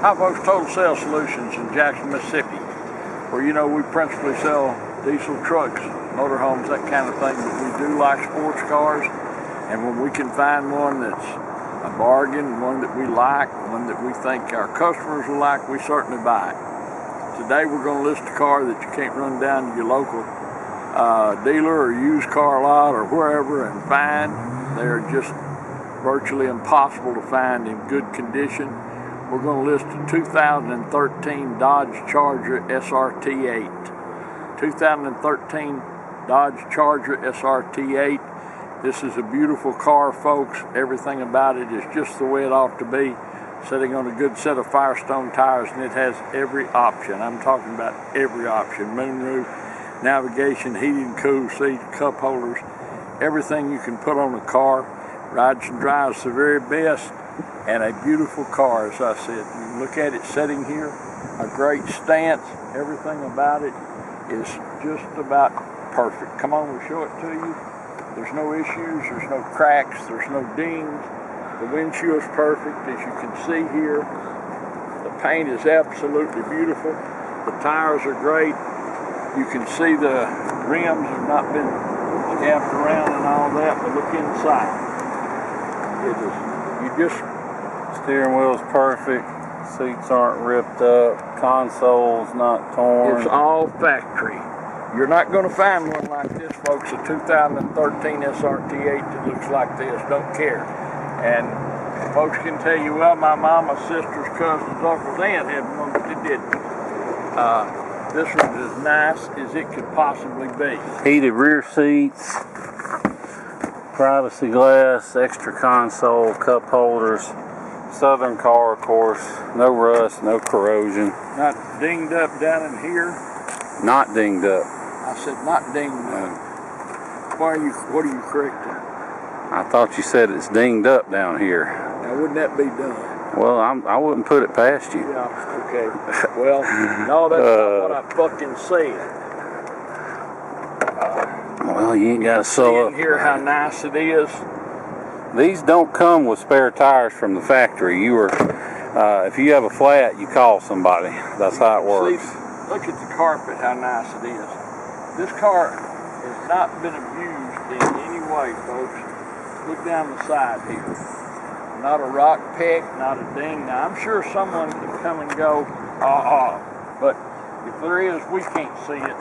Hi folks, Total Sales Solutions in Jackson, Mississippi, where we principally sell diesel trucks, motorhomes, that kind of thing, but we do like sports cars, and when we can find one that's a bargain, one that we like, one that we think our customers will like, we certainly buy it. Today we're going to list a car that you can't run down to your local dealer or used car lot or wherever and find. They're just virtually impossible to find in good condition. We're going to list a 2013 Dodge Charger SRT8. 2013 Dodge Charger SRT8. This is a beautiful car, folks. Everything about it is just the way it ought to be. Sitting on a good set of Firestone tires, and it has every option. I'm talking about every option. Moonroof, navigation, heated and cooled seats, cup holders, everything you can put on a car. Rides and drives the very best, and a beautiful car, as I said. You can look at it sitting here, a great stance. Everything about it is just about perfect. Come on, we'll show it to you. There's no issues, there's no cracks, there's no dings. The windshield is perfect, as you can see here. The paint is absolutely beautiful. The tires are great. You can see the rims have not been scabbed around and all that, but look inside. Steering wheel's perfect, seats aren't ripped up, console's not torn. It's all factory. You're not going to find one like this, folks, a 2013 SRT8 that looks like this. Don't care. And folks can tell you, well, my mama's sister's cousin's uncle's aunt had one, but it didn't. This one's as nice as it could possibly be. Heated rear seats, privacy glass, extra console, cup holders, Southern car, of course, no rust, no corrosion. Not dinged up down in here. Not dinged up. I said not dinged up. What are you correcting? I thought you said it's dinged up down here. Now, wouldn't that be done? Well, I wouldn't put it past you. Yeah, okay. Well, no, that's not what I fucking said. Well, you ain't got to sew up. Here how nice it is. These don't come with spare tires from the factory. If you have a flat, you call somebody. That's how it works. See, look at the carpet, how nice it is. This car has not been abused in any way, folks. Look down the side here. Not a rock peck, not a ding. Now, I'm sure someone can come and go, but if there is, we can't see it.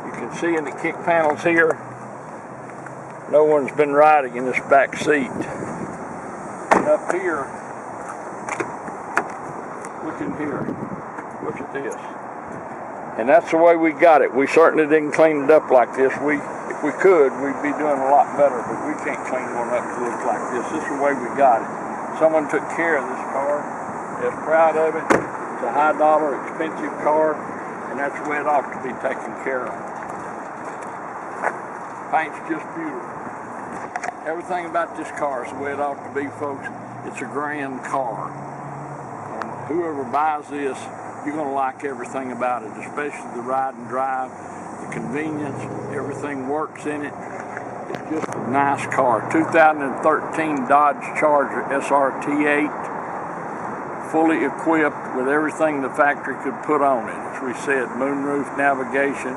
You can see in the kick panels here, no one's been riding in this back seat. And up here, look in here, look at this. And that's the way we got it. We certainly didn't clean it up like this. If we could, we'd be doing a lot better, but we can't clean one up to look like this. This is the way we got it. Someone took care of this car. They're proud of it. It's a high dollar, expensive car, and that's the way it ought to be taken care of. Paint's just beautiful. Everything about this car is the way it ought to be, folks. It's a grand car. And whoever buys this, you're going to like everything about it, especially the ride and drive, the convenience, everything works in it. It's just a nice car. 2013 Dodge Charger SRT8, fully equipped with everything the factory could put on it. As we said, moonroof, navigation,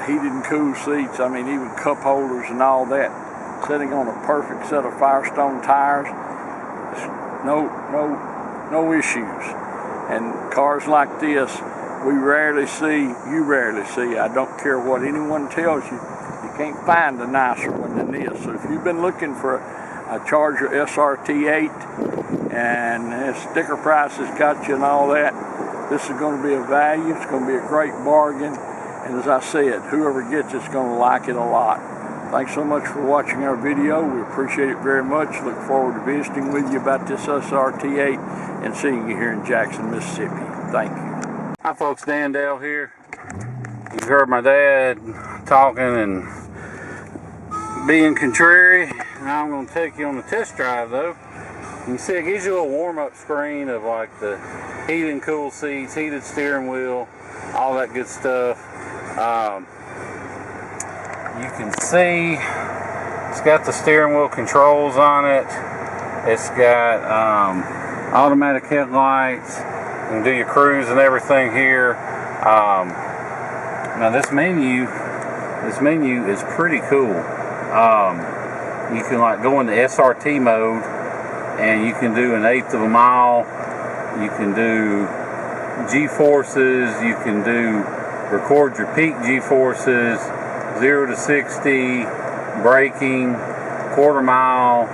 heated and cooled seats, even cup holders and all that. Sitting on a perfect set of Firestone tires. No issues. And cars like this, we rarely see, you rarely see. I don't care what anyone tells you, you can't find a nicer one than this. So if you've been looking for a Charger SRT8 and sticker price has got you and all that, this is going to be a value. It's going to be a great bargain. And as I said, whoever gets it's going to like it a lot. Thanks so much for watching our video. We appreciate it very much. Look forward to visiting with you about this SRT8 and seeing you here in Jackson, Mississippi. Thank you. Hi folks, Dan Dale here. You heard my dad talking and being contrary. Now I'm going to take you on the test drive though. You can see it gives you a little warm-up screen of like the heated and cooled seats, heated steering wheel, all that good stuff. You can see it's got the steering wheel controls on it. It's got automatic headlights. You can do your cruise and everything here. Now this menu is pretty cool. You can like go into SRT mode, and you can do 1/8 of a mile. You can do G-forces. You can do record your peak G-forces, 0 to 60, braking, quarter mile.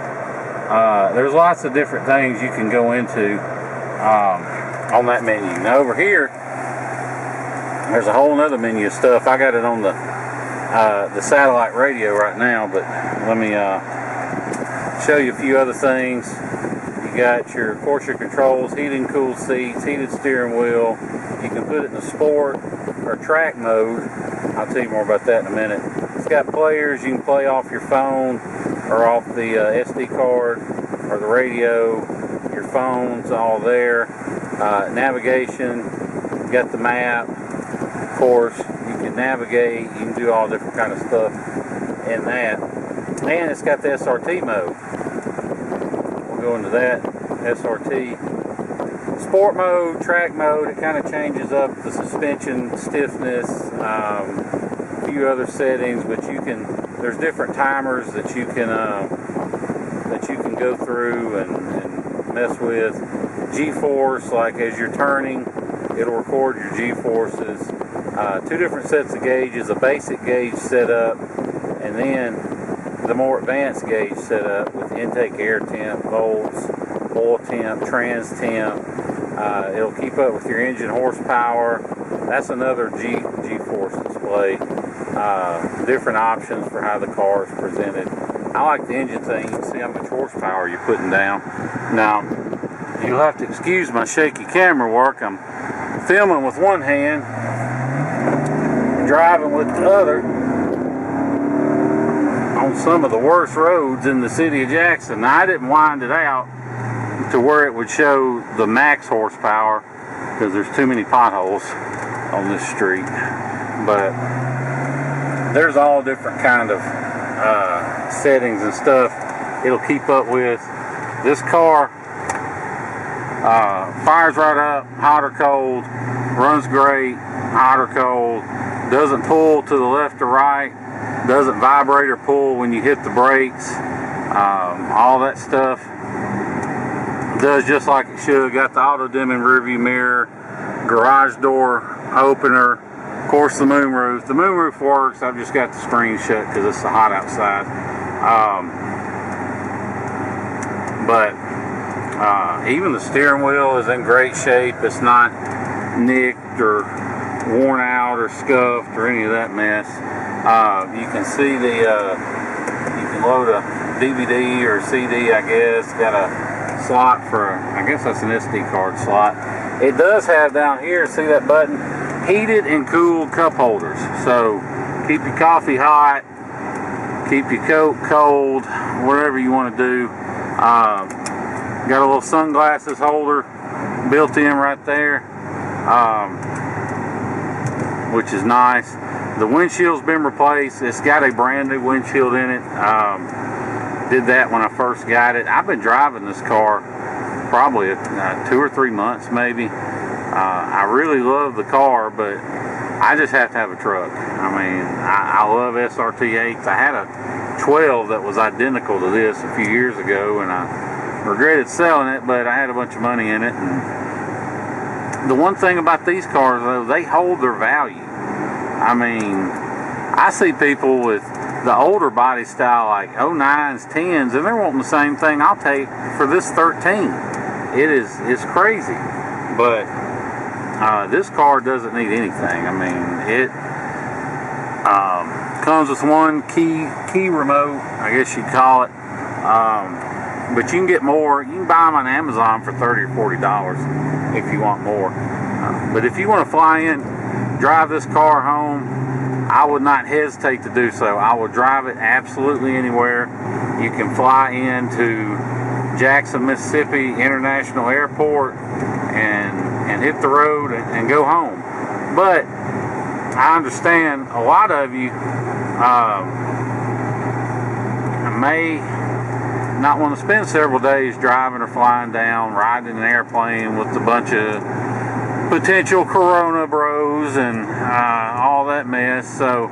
There's lots of different things you can go into on that menu. Now over here, there's a whole nother menu of stuff. I got it on the satellite radio right now, but let me show you a few other things. You got of course your controls, heated and cooled seats, heated steering wheel. You can put it in the sport or track mode. I'll tell you more about that in a minute. It's got players. You can play off your phone or off the SD card or the radio. Your phone's all there. Navigation. You got the map. Of course, you can navigate. You can do all different kind of stuff in that. And it's got the SRT mode. We'll go into that. SRT. Sport mode, track mode, it kind of changes up the suspension stiffness, a few other settings, but there's different timers that you can go through and mess with. G-force, like as you're turning, it'll record your G-forces. 2 different sets of gauges, a basic gauge setup, and then the more advanced gauge setup with intake air temp, volts, oil temp, trans temp. It'll keep up with your engine horsepower. That's another G-force display. Different options for how the car is presented. I like the engine thing. You can see how much horsepower you're putting down. Now, you'll have to excuse my shaky camera work. I'm filming with one hand, driving with the other on some of the worst roads in the city of Jackson. Now, I didn't wind it out to where it would show the max horsepower because there's too many potholes on this street, but there's all different kind of settings and stuff it'll keep up with. This car fires right up, hot or cold, runs great, hot or cold, doesn't pull to the left or right, doesn't vibrate or pull when you hit the brakes, all that stuff does just like it should. Got the auto dimming rear view mirror, garage door opener, of course the moonroof. The moonroof works. I've just got the screen shut because it's so hot outside. But even the steering wheel is in great shape. It's not nicked or worn out or scuffed or any of that mess. You can see you can load a DVD or CD, I guess. Got a slot for, I guess that's an SD card slot. It does have down here, see that button? Heated and cooled cup holders. So keep your coffee hot, keep your Coke cold, whatever you want to do. Got a little sunglasses holder built in right there, which is nice. The windshield's been replaced. It's got a brand new windshield in it. Did that when I first got it. I've been driving this car probably 2 or 3 months maybe. I really love the car, but I just have to have a truck. I mean, I love SRT8s. I had a 12 that was identical to this a few years ago, and I regretted selling it, but I had a bunch of money in it. And the one thing about these cars, though, they hold their value. I mean, I see people with the older body style like 09s, 10s, and they're wanting the same thing I'll take for this 13. It's crazy. But this car doesn't need anything. I mean, it comes with one key remote, I guess you'd call it. But you can get more. You can buy them on Amazon for $30 or $40 if you want more. But if you want to fly in, drive this car home, I would not hesitate to do so. I will drive it absolutely anywhere. You can fly into Jackson, Mississippi International Airport and hit the road and go home. But I understand a lot of you may not want to spend several days driving or flying down, riding in an airplane with a bunch of potential corona bros and all that mess. So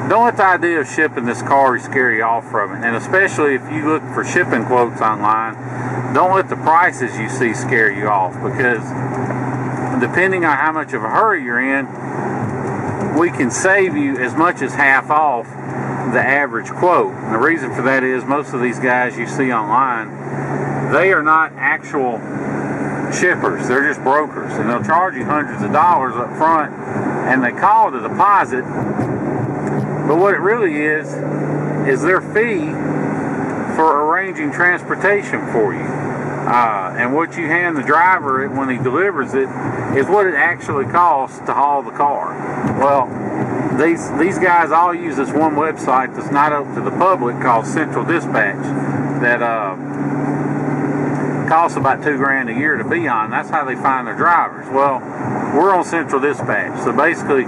don't let the idea of shipping this car scare you off from it. And especially if you look for shipping quotes online, don't let the prices you see scare you off, because depending on how much of a hurry you're in, we can save you as much as half off the average quote. And the reason for that is most of these guys you see online, they are not actual shippers. They're just brokers, and they'll charge you hundreds of dollars up front, and they call it a deposit, but what it really is their fee for arranging transportation for you. And what you hand the driver when he delivers it is what it actually costs to haul the car. Well, these guys all use this one website that's not open to the public called Central Dispatch that costs about $2,000 a year to be on. That's how they find their drivers. Well, we're on Central Dispatch, so basically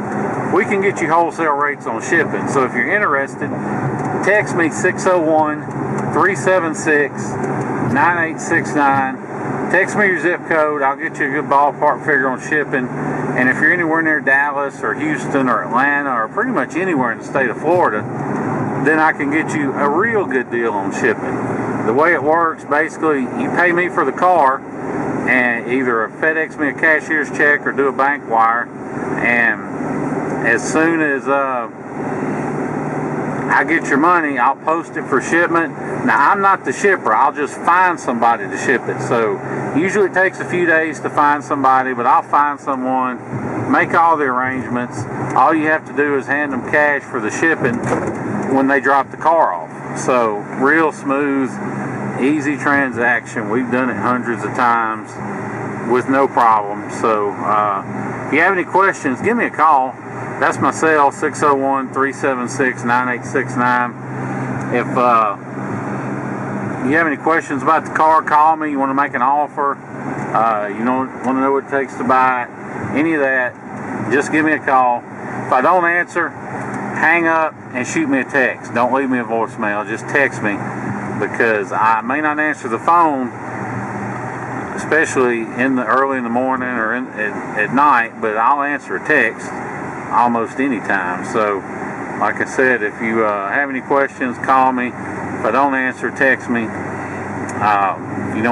we can get you wholesale rates on shipping. So if you're interested, text me 601-376-9869. Text me your zip code. I'll get you a good ballpark figure on shipping. And if you're anywhere near Dallas or Houston or Atlanta or pretty much anywhere in the state of Florida, then I can get you a real good deal on shipping. The way it works, basically, you pay me for the car, and either FedEx me a cashier's check or do a bank wire, and as soon as I get your money, I'll post it for shipment. Now, I'm not the shipper. I'll just find somebody to ship it. So usually it takes a few days to find somebody, but I'll find someone, make all the arrangements. All you have to do is hand them cash for the shipping when they drop the car off. So real smooth, easy transaction. We've done it hundreds of times with no problem. So if you have any questions, give me a call. That's my cell, 601-376-9869. If you have any questions about the car, call me. You want to make an offer, you want to know what it takes to buy it, any of that, just give me a call. If I don't answer, hang up and shoot me a text. Don't leave me a voicemail, just text me, because I may not answer the phone, especially early in the morning or at night, but I'll answer a text almost any time. So like I said, if you have any questions, call me. If I don't answer, text me. If you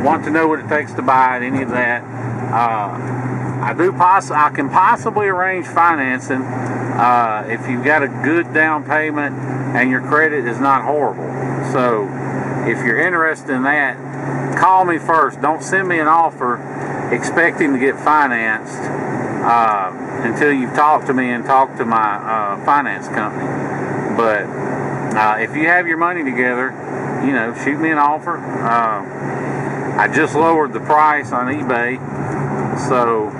want to know what it takes to buy it, any of that, I can possibly arrange financing if you've got a good down payment and your credit is not horrible. So if you're interested in that, call me first. Don't send me an offer expecting to get financed until you've talked to me and talked to my finance company. But if you have your money together, shoot me an offer. I just lowered the price on eBay, so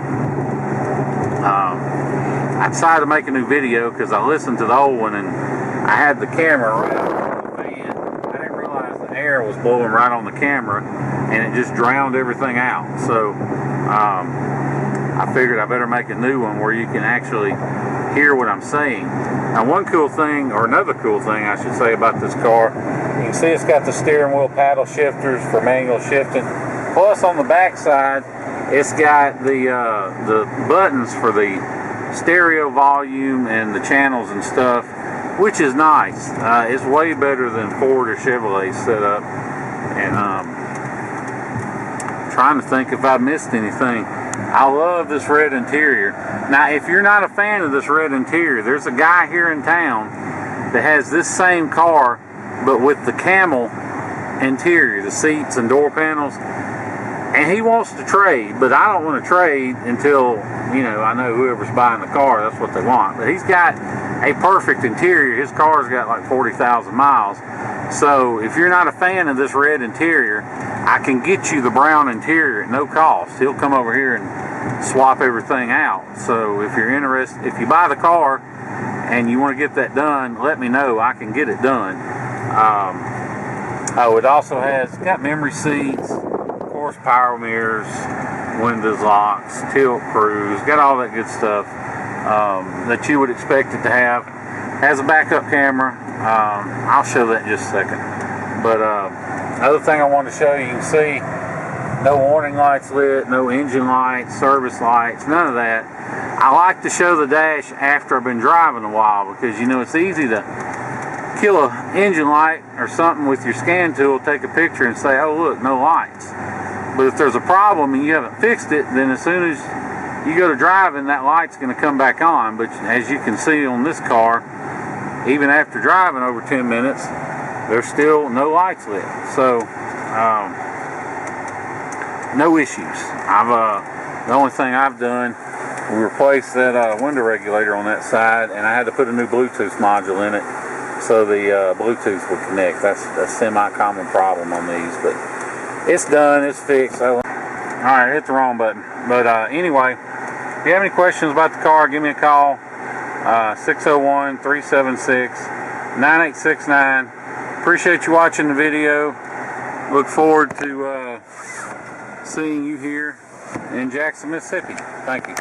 I decided to make a new video because I listened to the old one and I had the camera right on the fan. I didn't realize the air was blowing right on the camera and it just drowned everything out. So I figured I better make a new one where you can actually hear what I'm saying. Now, another cool thing I should say about this car, you can see it's got the steering wheel paddle shifters for manual shifting. Plus on the back side, it's got the buttons for the stereo volume and the channels and stuff, which is nice. It's way better than Ford or Chevrolet setup. And trying to think if I missed anything. I love this red interior. Now, if you're not a fan of this red interior, there's a guy here in town that has this same car, but with the camel interior, the seats and door panels, and he wants to trade, but I don't want to trade until, I know whoever's buying the car, that's what they want. But he's got a perfect interior. His car's got like 40,000 miles. So if you're not a fan of this red interior, I can get you the brown interior at no cost. He'll come over here and swap everything out. So if you're interested, if you buy the car and you want to get that done, let me know. I can get it done. It also got memory seats, of course, power mirrors, windows locks, tilt cruise, got all that good stuff that you would expect it to have. Has a backup camera. I'll show that in just a second. But Other thing I want to show you, can see no warning lights lit, no engine lights, service lights, none of that. I like to show the dash after I've been driving a while, because you know it's easy to kill an engine light or something with your scan tool, take a picture and say, oh look, no lights. But if there's a problem and you haven't fixed it, then as soon as you go to driving, that light's going to come back on. But as you can see on this car, even after driving over 10 minutes, there's still no lights lit. So no issues. The only thing I've done, we replaced that window regulator on that side, and I had to put a new Bluetooth module in it so the Bluetooth would connect. That's a semi-common problem on these, but it's done, it's fixed. Alright, I hit the wrong button. But anyway, if you have any questions about the car, give me a call. 601-376-9869. Appreciate you watching the video. Look forward to seeing you here in Jackson, Mississippi. Thank you.